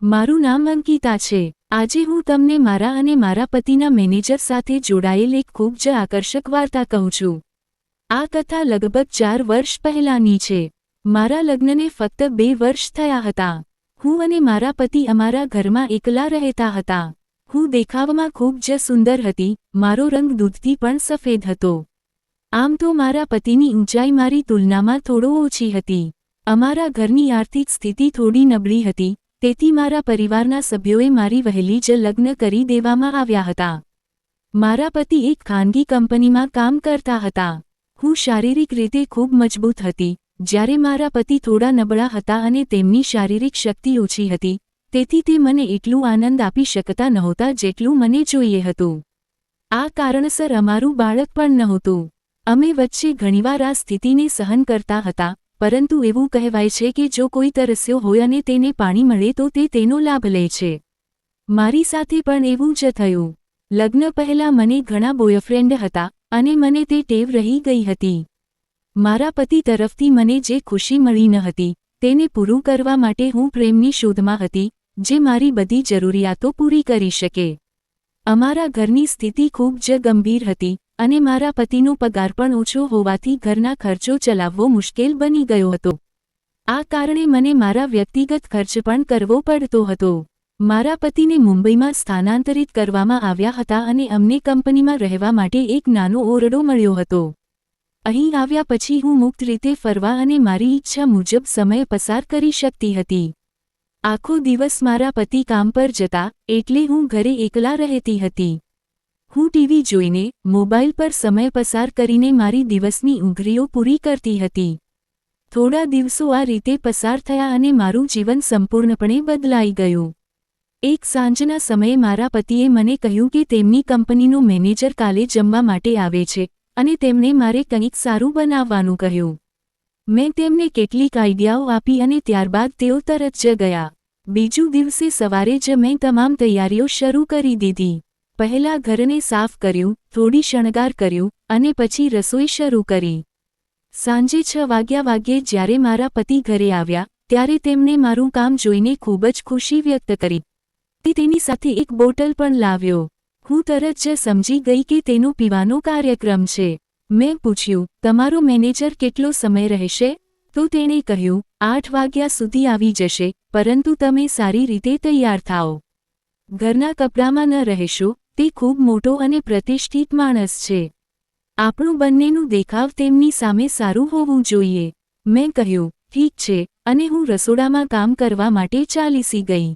મારું નામ અંકિતા છે। આજે હું તમને મારા અને મારા પતિના મેનેજર સાથે જોડાયેલ એક ખૂબ જ આકર્ષક વાર્તા કહું છું। આ કથા લગભગ 4 વર્ષ પહેલાંની છે। મારા લગ્નને ફક્ત 2 વર્ષ થયા હતા। હું અને મારા પતિ અમારા ઘરમાં એકલા રહેતા હતા। હું દેખાવમાં ખૂબ જ સુંદર હતી, મારો રંગ દૂધથી પણ સફેદ હતો। આમ તો મારા પતિની ઊંચાઈ મારી તુલનામાં થોડો ઓછી હતી। અમારા ઘરની આર્થિક સ્થિતિ થોડી નબળી હતી, તેથી મારા પરિવારના સભ્યોએ મારી વહેલી જ લગ્ન કરી દેવામાં આવ્યા હતા। મારા પતિ એક ખાનગી કંપનીમાં કામ કરતા હતા। હું શારીરિક રીતે ખૂબ મજબૂત હતી, જ્યારે મારા પતિ થોડા નબળા હતા અને તેમની શારીરિક શક્તિ ઓછી હતી, તેથી તે મને એટલું આનંદ આપી શકતા નહોતા જેટલું મને જોઈએ હતું। આ કારણસર અમારું બાળક પણ નહોતું। અમે વચ્ચે ઘણીવાર આ સ્થિતિને સહન કરતા હતા, પરંતુ એવું કહેવાય છે કે જો કોઈ તરસ્યો હોય અને તેને પાણી મળે તો તે તેનો લાભ લે છે। મારી સાથે પણ એવું જ થયું। લગ્ન પહેલાં મને ઘણા બોયફ્રેન્ડ હતા અને મને તે ટેવ રહી ગઈ હતી। મારા પતિ તરફથી મને જે ખુશી મળી ન હતી, તેને પૂરું કરવા માટે હું પ્રેમની શોધમાં હતી, જે મારી બધી જરૂરિયાતો પૂરી કરી શકે। અમારા ઘરની સ્થિતિ ખૂબ જ ગંભીર હતી અને મારા પતિનો પગાર પણ ઓછો હોવાથી ઘરના ખર્ચો ચલાવવો મુશ્કેલ બની ગયો હતો। આ કારણે મને મારા વ્યક્તિગત ખર્ચ પણ કરવો પડતો હતો। મારા પતિને મુંબઈમાં સ્થાનાંતરિત કરવામાં આવ્યા હતા અને અમને કંપનીમાં રહેવા માટે એક નાનો ઓરડો મળ્યો હતો। અહીં આવ્યા પછી હું મુક્ત રીતે ફરવા અને મારી ઈચ્છા મુજબ સમય પસાર કરી શકતી હતી। આખો દિવસ મારા પતિ કામ પર જતા, એટલે હું ઘરે એકલા રહેતી હતી। હું ટીવી જોઈને, મોબાઈલ પર સમય પસાર કરીને મારી દિવસની ઊંઘરીઓ પૂરી કરતી હતી। થોડા દિવસો આ રીતે પસાર થયા અને મારું જીવન સંપૂર્ણપણે બદલાઈ ગયું। એક સાંજના સમયે મારા પતિએ મને કહ્યું કે તેમની કંપનીનો મેનેજર કાલે જમવા માટે આવે છે અને તેમણે મારે કંઈક સારું બનાવવાનું કહ્યું। મેં તેમને કેટલીક આઈડિયાઓ આપી અને ત્યારબાદ તેઓ તરત જ ગયા। બીજું દિવસે સવારે જ મેં તમામ તૈયારીઓ શરૂ કરી દીધી। પહેલાં ઘરને સાફ કર્યું, થોડી શણગાર કર્યું અને પછી રસોઈ શરૂ કરી। સાંજે 6 વાગ્યે જ્યારે મારા પતિ ઘરે આવ્યા, ત્યારે તેમણે મારું કામ જોઈને ખૂબ જ ખુશી વ્યક્ત કરી। તે તેની સાથે એક બોટલ પણ લાવ્યો। હું તરત જ સમજી ગઈ કે તેનો પીવાનો કાર્યક્રમ છે। મેં પૂછ્યું, તમારો મેનેજર કેટલો સમય રહેશે? તો તેણે કહ્યું, 8 વાગ્યા સુધી આવી જશે, પરંતુ તમે સારી રીતે તૈયાર થાઓ। ઘરના કપડામાં ન રહેશો, તે ખૂબ મોટો અને પ્રતિષ્ઠિત માણસ છે। આપણું બંનેનું દેખાવ તેમની સામે સારું હોવું જોઈએ। મેં કહ્યું, ઠીક છે, અને હું રસોડામાં કામ કરવા માટે ચાલીસી ગઈ।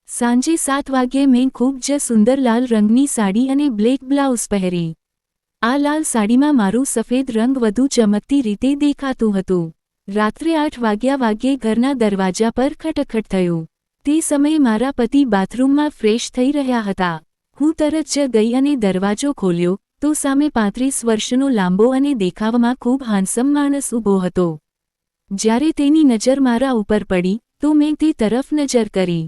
સાંજે 7 વાગ્યે મેં ખૂબ જ સુંદર લાલ રંગની સાડી અને બ્લેક બ્લાઉઝ પહેરી। આ લાલ સાડીમાં મારું સફેદ રંગ વધુ ચમકતી રીતે દેખાતું હતું। રાત્રે 8 વાગ્યે ઘરના દરવાજા પર ખટખટ થયું। તે સમયે મારા પતિ બાથરૂમમાં ફ્રેશ થઈ રહ્યા હતા। હું તરત જ ગઈ અને દરવાજો ખોલ્યો, તો સામે 35 વર્ષનો લાંબો અને દેખાવમાં ખૂબ હાન્સમ માણસ ઊભો હતો। જ્યારે તેની નજર મારા ઉપર પડી, તો મેં તે તરફ નજર કરી।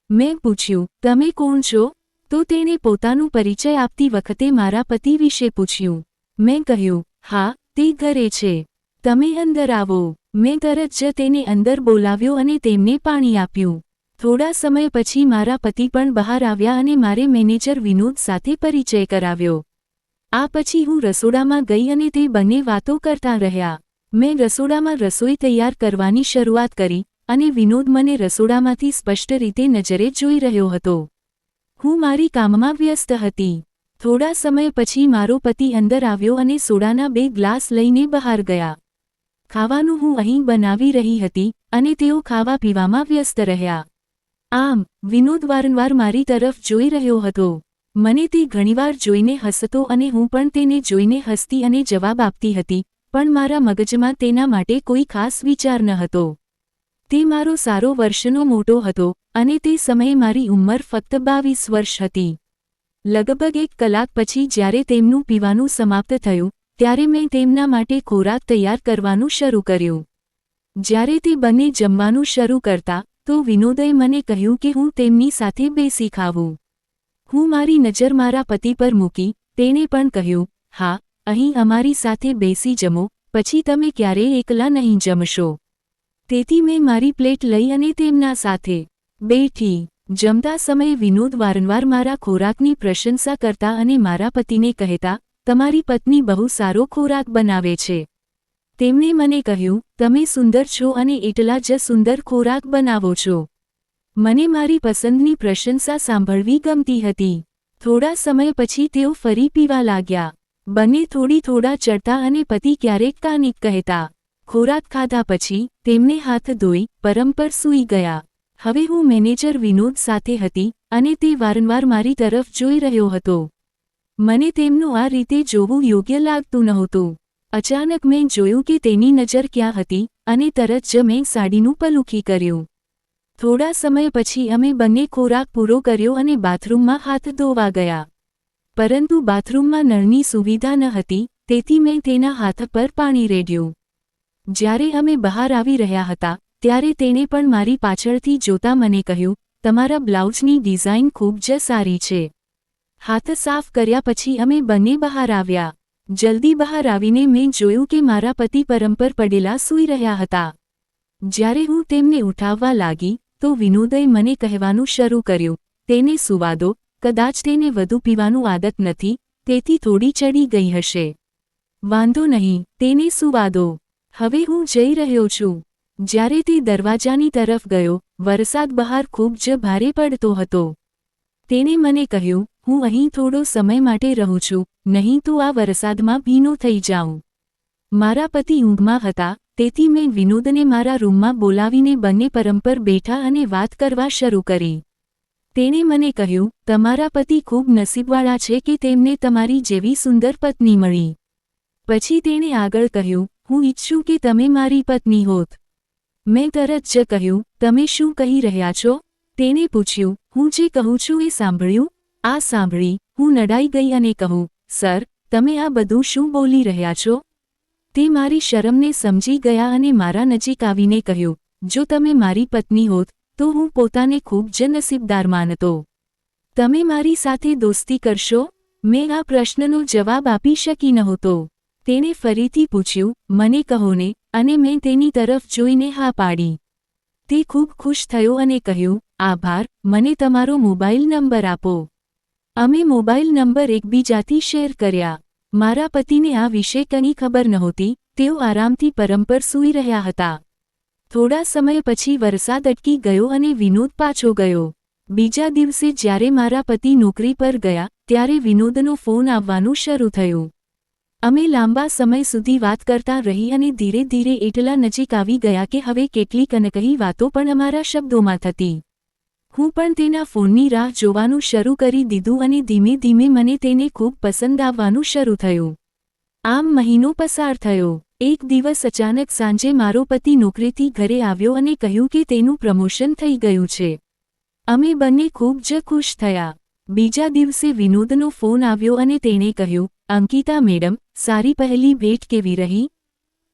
મેં પૂછ્યું, તમે કોણ છો? તો તેણે પોતાનું પરિચય આપતી વખતે મારા પતિ વિશે પૂછ્યું। મેં કહ્યું, હા, તે ઘરે છે, તમે અંદર આવો। મેં તરત જ તેને અંદર બોલાવ્યો અને તેમને પાણી આપ્યું। થોડા સમય પછી મારા પતિ પણ બહાર આવ્યા અને મારે મેનેજર વિનોદ સાથે પરિચય કરાવ્યો। આ પછી હું રસોડામાં ગઈ અને તે બંને વાતો કરતા રહ્યા। મેં રસોડામાં રસોઈ તૈયાર કરવાની શરૂઆત કરી અને વિનોદ મને રસોડામાંથી સ્પષ્ટ રીતે નજરે જોઈ રહ્યો હતો। હું મારી કામમાં વ્યસ્ત હતી। થોડા સમય પછી મારો પતિ અંદર આવ્યો અને સોડાના 2 ગ્લાસ લઈને બહાર ગયા। ખાવાનું હું અહીં બનાવી રહી હતી અને તેઓ ખાવા પીવામાં વ્યસ્ત રહ્યા। આમ, વિનોદ વારંવાર મારી તરફ જોઈ રહ્યો હતો। મને તે ઘણીવાર જોઈને હસતો અને હું પણ તેને જોઈને હસતી અને જવાબ આપતી હતી, પણ મારા મગજમાં તેના માટે કોઈ ખાસ વિચાર ન હતો। તે મારો સારો વર્ષનો મોટો હતો અને તે સમયે મારી ઉંમર ફક્ત 22 વર્ષ હતી। લગભગ 1 કલાક પછી જ્યારે તેમનું પીવાનું સમાપ્ત થયું, ત્યારે મેં તેમના માટે ખોરાક તૈયાર કરવાનું શરૂ કર્યું। જ્યારે તે બંને જમવાનું શરૂ કરતા, તો વિનોદે મને કહ્યું કે હું તેમની સાથે બેસી ખાવું। હું મારી નજર મારા પતિ પર મૂકી, તેણે પણ કહ્યું, હા, અહીં અમારી સાથે બેસી જમો, પછી તમે ક્યારેય એકલા નહીં જમશો। તેથી મેં મારી પ્લેટ લઈ અને તેમના સાથે બેઠી. જમતા સમયે વિનોદ વારંવાર મારા ખોરાકની પ્રશંસા કરતા અને મારા પતિને કહેતા, તમારી પત્ની બહુ સારો ખોરાક બનાવે છે. તેમણે મને કહ્યું, તમે સુંદર છો અને એટલા જ સુંદર ખોરાક બનાવો છો. મને મારી પસંદની પ્રશંસા સાંભળવી ગમતી હતી. થોડા સમય પછી તેઓ ફરી પીવા લાગ્યા. બંને થોડા ચડતા અને પતિ ક્યારેક કાનિક કહેતા. ખોરાક ખાધા પછી તેમને હાથ ધોઈ પરમ પર સૂઈ ગયા. હવે હું મેનેજર વિનોદ સાથે હતી અને તે વારંવાર મારી તરફ જોઈ રહ્યો હતો. મને તેમનું આ રીતે જોવું યોગ્ય લાગતું નહોતું. અચાનક મેં જોયું કે તેની નજર ક્યાં હતી અને તરત જ મેં સાડીનું પલુખી કર્યું. થોડા સમય પછી અમે બંને ખોરાક પૂરો કર્યો અને બાથરૂમમાં હાથ ધોવા ગયા. પરંતુ બાથરૂમમાં નળની સુવિધા ન હતી, તેથી મેં તેના હાથ પર પાણી રેડ્યું. જ્યારે અમે બહાર આવી રહ્યા હતા ત્યારે તેણે પણ મારી પાછળથી જોતા મને કહ્યું, તમારા બ્લાઉઝની ડિઝાઇન ખૂબ જ સારી છે. હાથ સાફ કર્યા પછી અમે બંને બહાર આવ્યા. જલ્દી બહાર આવીને મેં જોયું કે મારા પતિ પરમ પર પડેલા સૂઈ રહ્યા હતા. જ્યારે હું તેમને ઉઠાવવા લાગી તો વિનોદે મને કહેવાનું શરૂ કર્યું, તેને સૂવા દો, કદાચ તેને વધુ પીવાનું આદત નથી, તેથી થોડી ચડી ગઈ હશે. વાંધો નહીં, તેને સૂવા દો. હવે હું જઈ રહ્યો છું. જ્યારે તે દરવાજાની તરફ ગયો, વરસાદ બહાર ખૂબ જ ભારે પડતો હતો. તેણે મને કહ્યું, હું અહીં થોડો સમય માટે રહું છું, નહીં તો આ વરસાદમાં ભીનો થઈ જાઉં. મારા પતિ ઊંઘમાં હતા, તેથી મેં વિનોદને મારા રૂમમાં બોલાવીને બંને પરમ પર બેઠા અને વાત કરવા શરૂ કરી. તેણે મને કહ્યું, તમારા પતિ ખૂબ નસીબવાળા છે કે તેમને તમારી જેવી સુંદર પત્ની મળી. પછી તેણે આગળ કહ્યું, હું ઈચ્છું કે તમે મારી પત્ની હોત. મેં તરત જ કહ્યું, તમે શું કહી રહ્યા છો? તેણે પૂછ્યું, હું જે કહું છું એ સાંભળ્યું? આ સાંભળી હું નડાઈ ગઈ અને કહું, સર, તમે આ બધું શું બોલી રહ્યા છો? તે મારી શરમને સમજી ગયા અને મારા નજીક આવીને કહ્યું, જો તમે મારી પત્ની હોત તો હું પોતાને ખૂબ જ નસીબદાર માનતો. તમે મારી સાથે દોસ્તી કરશો? મેં આ પ્રશ્નનો જવાબ આપી શકી નહોતો. તેણે ફરીથી પૂછ્યું, મને કહો ને, અને મેં તેની તરફ જોઈને હા પાડી. તે ખૂબ ખુશ થયો અને કહ્યું, આભાર, મને તમારો મોબાઈલ નંબર આપો. અમે મોબાઈલ નંબર એકબીજાથી શેર કર્યા. મારા પતિને આ વિશે કંઈ ખબર નહોતી, તેઓ આરામથી પરમ પર સૂઈ રહ્યા હતા. થોડા સમય પછી વરસાદ અટકી ગયો અને વિનોદ પાછો ગયો. બીજા દિવસે જ્યારે મારા પતિ નોકરી પર ગયા ત્યારે વિનોદનો ફોન આવવાનું શરૂ થયું. અમે લાંબા સમય સુધી વાત કરતા રહી અને ધીરે ધીરે એટલા નજીક આવી ગયા કે હવે કેટલીક અનકહી વાતો પણ અમારા શબ્દોમાં થતી. હું પણ તેના ફોનની રાહ જોવાનું શરૂ કરી દીધું અને ધીમે ધીમે મને તેને ખૂબ પસંદ આવવાનું શરૂ થયું. આમ મહિનો પસાર થયો. એક દિવસ અચાનક સાંજે મારો પતિ નોકરીથી ઘરે આવ્યો અને કહ્યું કે તેનું પ્રમોશન થઈ ગયું છે. અમે બંને ખૂબ જ ખુશ થયા. બીજા દિવસે વિનોદનો ફોન આવ્યો અને તેણે કહ્યું, અંકિતા મેડમ, સારી પહેલી ભેટ કેવી રહી?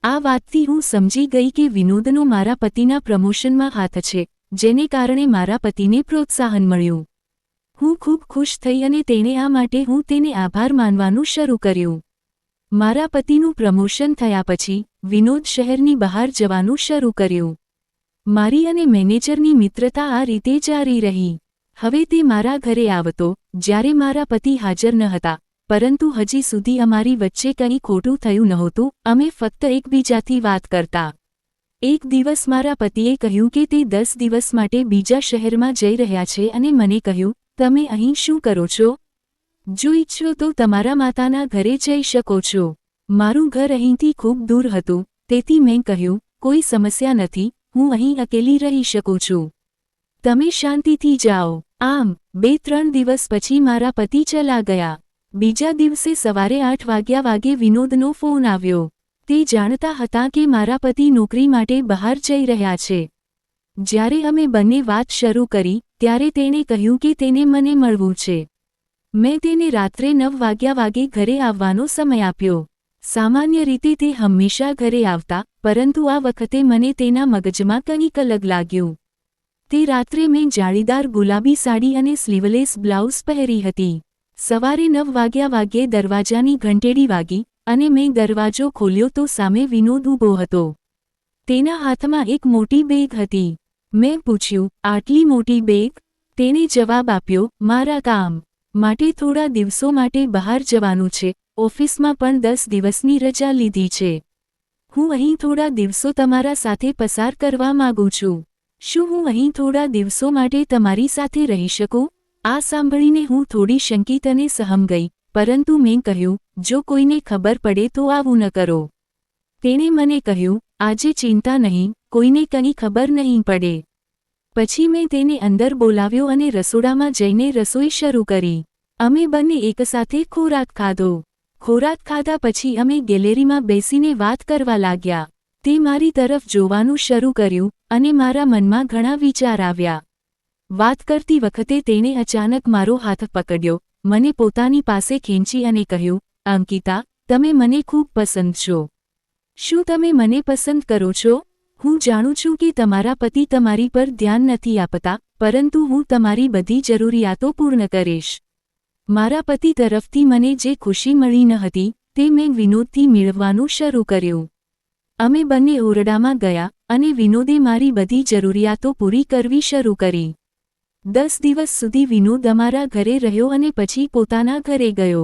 આ વાતથી હું સમજી ગઈ કે વિનોદનો મારા પતિના પ્રમોશનમાં હાથ છે, જેને કારણે મારા પતિને પ્રોત્સાહન મળ્યું. હું ખૂબ ખુશ થઈ અને તેણે આ માટે હું તેને આભાર માનવાનું શરૂ કર્યું. મારા પતિનું પ્રમોશન થયા પછી વિનોદ શહેરની બહાર જવાનું શરૂ કર્યું. મારી અને મેનેજરની મિત્રતા આ રીતે જારી રહી. હવે તે મારા ઘરે આવતો જ્યારે મારા પતિ હાજર ન હતા, પરંતુ હજી સુધી અમારી વચ્ચે કંઈ ખોટું થયું નહોતું. અમે ફક્ત એકબીજાથી વાત કરતા. એક દિવસ મારા પતિએ કહ્યું કે તે 10 દિવસ માટે બીજા શહેરમાં જઈ રહ્યા છે અને મને કહ્યું, તમે અહીં શું કરો છો? જો ઈચ્છો તો તમારા માતાના ઘરે જઈ શકો છો. મારું ઘર અહીંથી ખૂબ દૂર હતું, તેથી મેં કહ્યું, કોઈ સમસ્યા નથી, હું અહીં અકેલી રહી શકું છું. તમે શાંતિથી જાઓ. આમ 2-3 દિવસ પછી મારા પતિ ચલા ગયા. બીજા દિવસે સવારે 8 વાગે વિનોદનો ફોન આવ્યો. તે જાણતા હતા કે મારા પતિ નોકરી માટે બહાર જઈ રહ્યા છે. જ્યારે અમે બંને વાત શરૂ કરી ત્યારે તેણે કહ્યું કે તેને મને મળવું છે. મેં તેને રાત્રે 9 વાગે ઘરે આવવાનો સમય આપ્યો. સામાન્ય રીતે તે હંમેશા ઘરે આવતા, પરંતુ આ વખતે મને તેના મગજમાં કંઈક અલગ લાગ્યું. તે રાત્રે મેં જાળીદાર ગુલાબી સાડી અને સ્લીવલેસ બ્લાઉઝ પહેરી હતી. સવારે 9 વાગ્યે દરવાજાની ઘંટેડી વાગી અને મેં દરવાજો ખોલ્યો તો સામે વિનોદ ઊભો હતો. તેના હાથમાં એક મોટી બેગ હતી. મેં પૂછ્યું, આટલી મોટી બેગ? તેણે જવાબ આપ્યો, મારા કામ માટે થોડા દિવસો માટે બહાર જવાનું છે, ઓફિસમાં પણ 10 દિવસની રજા લીધી છે. હું અહીં થોડા દિવસો તમારા સાથે પસાર કરવા માંગુ છું. શું હું અહીં થોડા દિવસો માટે તમારી સાથે રહી શકું? આ સાંભળીને હું થોડી શંકિત અને સહમ ગઈ, પરંતુ મેં કહ્યું, જો કોઈને ખબર પડે તો આવું ન કરો. તેણે મને કહ્યું, આજે ચિંતા નહીં, કોઈને કંઈ ખબર નહીં પડે. પછી મેં તેને અંદર બોલાવ્યો અને રસોડામાં જઈને રસોઈ શરૂ કરી. અમે બંને એકસાથે ખોરાક ખાધો. ખોરાક ખાધા પછી અમે ગેલેરીમાં બેસીને વાત કરવા લાગ્યા. તે મારી તરફ જોવાનું શરૂ કર્યું, અને મારા મનમાં ઘણા વિચાર આવ્યા. વાત કરતી વખતે તેણે અચાનક મારો હાથ પકડ્યો, મને પોતાની પાસે ખેંચી અને કહ્યું, અંકિતા, તમે મને ખૂબ પસંદ છો. શું તમે મને પસંદ કરો છો? હું જાણું છું કે તમારા પતિ તમારી પર ધ્યાન નથી આપતા, પરંતુ હું તમારી બધી જરૂરિયાતો પૂર્ણ કરીશ. મારા પતિ તરફથી મને જે ખુશી મળી ન હતી, તે મેં વિનોદથી મેળવવાનું શરૂ કર્યું. અમે બંને ઓરડામાં ગયા, અને વિનોદે મારી બધી જરૂરિયાતો પૂરી કરવી શરૂ કરી. 10 દિવસ સુધી વિનોદ અમારા ઘરે રહ્યો અને પછી પોતાના ઘરે ગયો.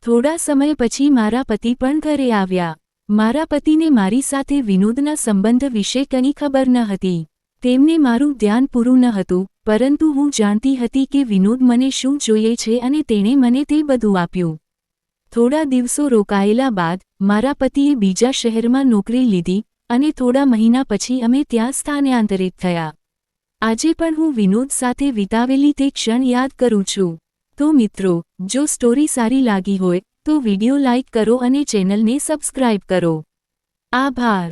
થોડા સમય પછી મારા પતિ પણ ઘરે આવ્યા. મારા પતિને મારી સાથે વિનોદના સંબંધ વિશે કંઈ ખબર ન હતી. તેમને મારું ધ્યાન પૂરું ન હતું, પરંતુ હું જાણતી હતી કે વિનોદ મને શું જોઈએ છે અને તેણે મને તે બધું આપ્યું. થોડા દિવસો રોકાયેલા બાદ, મારા પતિએ બીજા શહેરમાં નોકરી લીધી, અને થોડા મહિના પછી અમે ત્યાં સ્થાનાંતરિત થયા. આજે પણ હું વિનોદ સાથે વિતાવેલી તે ક્ષણ યાદ કરું છું. તો મિત્રો, જો સ્ટોરી સારી લાગી હોય, તો વિડિયો લાઇક કરો અને ચેનલને સબસ્ક્રાઇબ કરો. આભાર.